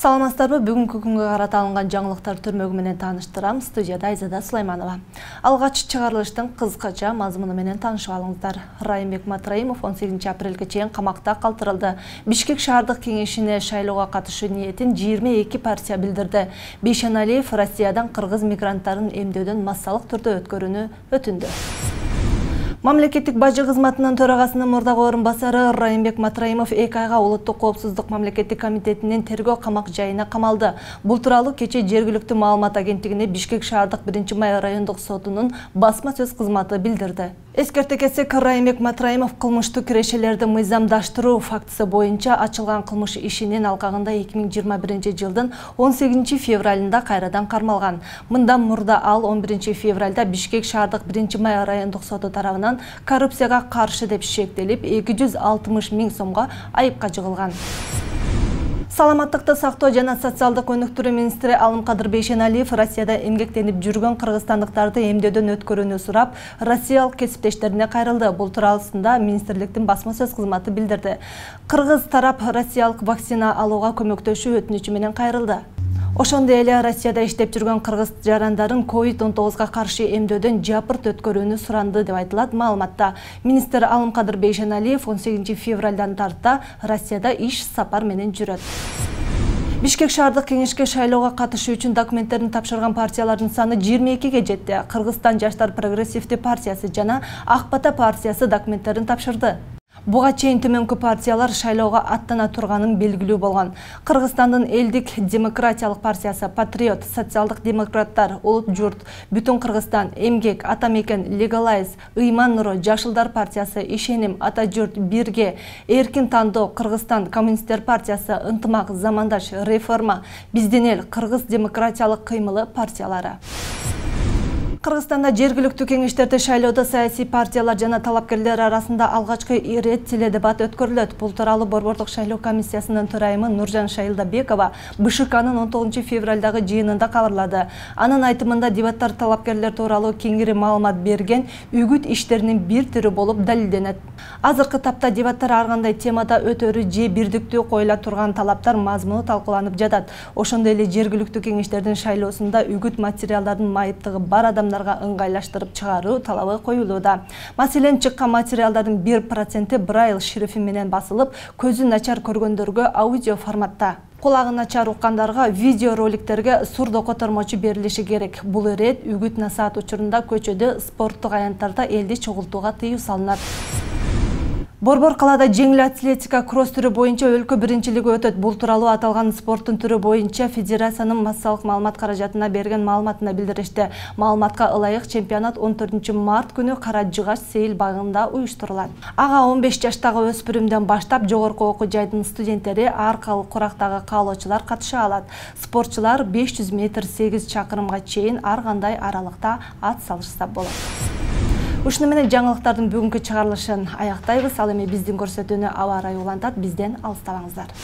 Саламатсыздарбы, бүгүнкү күнгө карата алынган жаңылыктар түрмөгү менен тааныштырам. Студияда Айзада Сулайманова. Алгач чыгарылыштын кыскача мазмуну менен таанышып алыңыздар. Райымбек Матраимов 18 апрелге чейин камакта калтырылды. Бишкек шаардык кеңешине шайлоого катышуу ниетин 22 партия билдирди. Бейшеналиев Россиядан кыргыз мигранттарын эмдөөдөн массалык түрдө өткөрүүнү өтүндү. Мамлекеттик бажы кызматынын төрагасынын мурдагы орун басары Райымбек Матраимов 2 айга улуттук коопсуздук мамлекеттик комитетинин тергөө камак жайына камалды. Бул тууралуу кече жергиликтүү маалымат агенттигине Бишкек шаардык 1-май райондук сотунун басма сөз кызматы билдирди. Эскерте кетсек, Райымбек Матраимов кылмыштуу кирешелерди мыйзамдаштыруу фактысы боюнча ачылган кылмыш ишинин алкагында 2021 жылдын 18 февралында кайрадан кармалган. Мындан мурда ал 11 февралда Бишкек шаардык 1-май райондук соту тарабынан коррупцияга каршы деп шектелип 260 000 сомго айыпка жыгылган. Саламаттыкты сактоо жана социалдык өнүктүрүү министри Алымкадыр Бейшеналиев Россияда эмгектенип жүргөн кыргызстандыктарды эмдөөдөн өткөрүүнү сурап, россиялык кесиптештерине кайрылды. Бул тууралуусунда министрликтин басма сөз кызматы билдирди. Кыргыз тарап россиялык вакцина алууга көмөктөшүү өтүнүчү менен кайрылды. Ошондой эле Россияда иштеп жүргөн кыргыз жарандарын COVID-19 каршы эмдөөдөн жапырт өткөрүүнү суранды деп айтылат маалыматта. Министр Алымкадыр Бейшеналиев 18 февралдан тарта Россияда иш сапар менен жүрөт. Бишкек шаардык кеңешке шайлоого катышуу үчүн документтерин тапшырган партиялардын саны 22ге жетти. Кыргызстан жаштар прогрессивдүү партиясы жана Ак Бата партиясы документтерин тапшырды. Буга чейин төмөнкү партиялар шайлоого аттана турганын белгилүү болгон. Кыргызстандын элдик демократиялык партиясы, Патриот, социалдык демократтар, Улут журт, Бүтүн Кыргызстан, Эмгек, Атамекен, Легалайз, Ыйман Нуру, Жашылдар партиясы, Ишеним, Ата журт, Бирге, Эркин тандоо, Кыргызстан коммунисттер партиясы, Ынтымак, Замандаш, Реформа, Бизден эл, Кыргыз демократиялык кыймылы партиялары. Кыргызстанда жергиликтүү кеңештерде шайлоодо саясий партиялар жана талапкерлер арасында алгачкы ирет теледебат өткөрүлөт. Бул тууралуу Борбордук шайлоо комиссиясынын төрайымы Нуржан Шайылдабекова БШКнын 19 февралдагы жыйынында кабарлады. Анын айтымында дебаттар талапкерлер тууралуу кеңири маалымат берген үгүт иштеринин бир түрү болуп далилденет. Азыркы тапта дебаттар ар кандай темада өтөрү же бирдиктүү коюла турган талаптар мазмуну талкууланып жатат. Ошондой эле жергиликтүү кеңештердин шайлоосунда үгүт материалдардын майыптыгы бар адамдарга ыңгайлаштырып чыгаруу талабы коюлууда. Маселен, чыккан материалдардын 1% Braille шрифи менен басылып, көзү начар көргөндөргө аудио форматта, кулагы начар уккандарга видео роликтерге сурдо котормочу берилиши керек. Бул ирет үгүт насаат учурунда көчөдө, спорттук аянттарда элди чогултууга тыюу салынат. Борбор калаада жеңил атлетика кросс түрү боюнча өлкө биринчилиги өтөт. Бул тууралуу аталган спорттун түрү боюнча федерациянын массалык маалымат каражатына берген маалыматына билдиришти. Маалыматка ылайык чемпионат 14 март күнү Кара Жыгач сейил багында уюштурулат. Ага 15 жаштагы өспүрүмдөн баштап жогорку окуу жайдын студенттери, ар курактагы каалоочулар катыша алат. Спортчулар 500 метр 8 чакырымга чейин ар кандай аралыкта ат салышса болот. Ушуну менен жаңылыктардын бүгүнкү чыгарылышын аяктайбыз. Ал эми биздин көрсөтүүнү аба ырайы улантат. Бизден алыстабаңыздар.